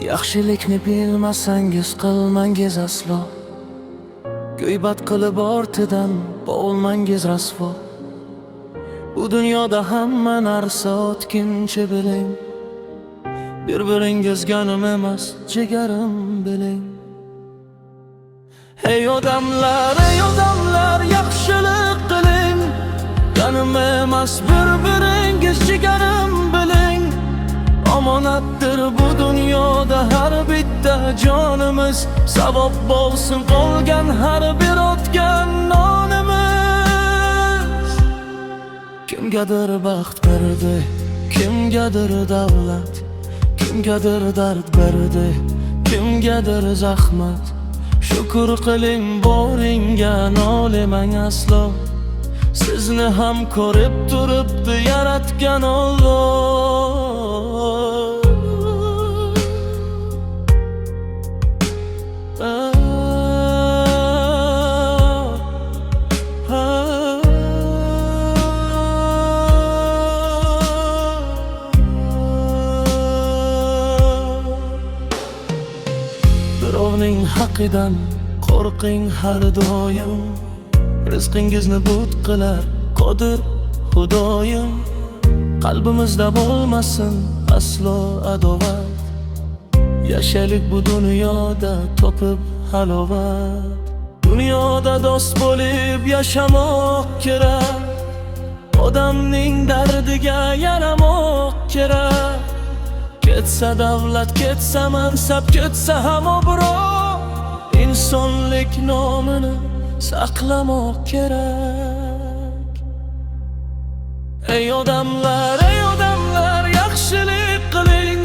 Yaxshilikni bilmasangiz qilmangiz aslo. G'iybat qilib ortidan bo'lmangiz rasvo. Bu dunyoda hamma narsa o'tkinchi biling. Bir-biringiz ganim emas, jigarim biling. Ey odamlar, yaxshilik qiling. Ganim emas, bir-biringiz jigarim biling. Omonatdir bu dunyoda har bitta jonimiz. Savob bo'lsin qolgan har bir o'tgan nonimiz. Kimgadir baxt berdi, kimgadir davlat, kimgadir dard berdi, kimgadir zahmat. Shukr qiling boringga, nolimang aslo. Sizni ham ko'rib turibdi yaratgan Alloh. Birovning haqidan qo'rqing har doim. Rizqingizni but qilar qodir Xudoyim. Qalbimizda bo'lmasin aslo adovat. Yashaylik bu dunyoda topib halovat. Dunyoda do'st bo'lib yashamoq kerak. Odamning dardiga yaramoq kerak. Ketsa davlat, ketsa mansab, ketsa ham obro', insonlik nomini saqlamoq kerak. Ey odamlar, yaxshilik qiling.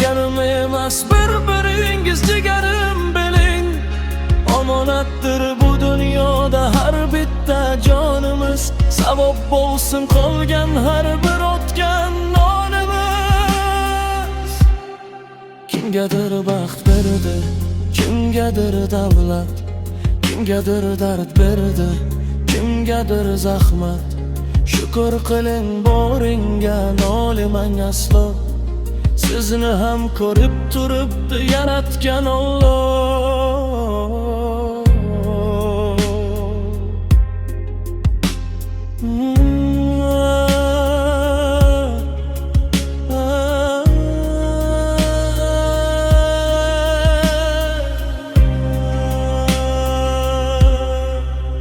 Ganim emas, bir-biringiz jigarim biling. Omonatdir bu dunyoda har bitta jonimiz. Savob bo'lsin qolgan har bir o'tgan nonimiz. Kimgadir baxt berdi, kimgadir davlat, kimgadir dard berdi, kimgadir zahmat. Shukr qiling boringga, nolimang aslo. Sizni ham ko'rib turibdi yaratgan Alloh.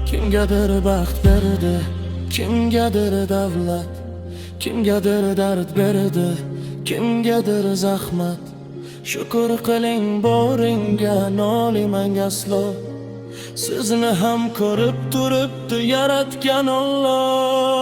Kimgadir baxt berdi, kimgadir davlat, kimgadir dard berdi, kimgadir zahmat. Shukr qiling boringga, nolimang aslo. Sizni ham ko'rib turibdi yaratgan Alloh.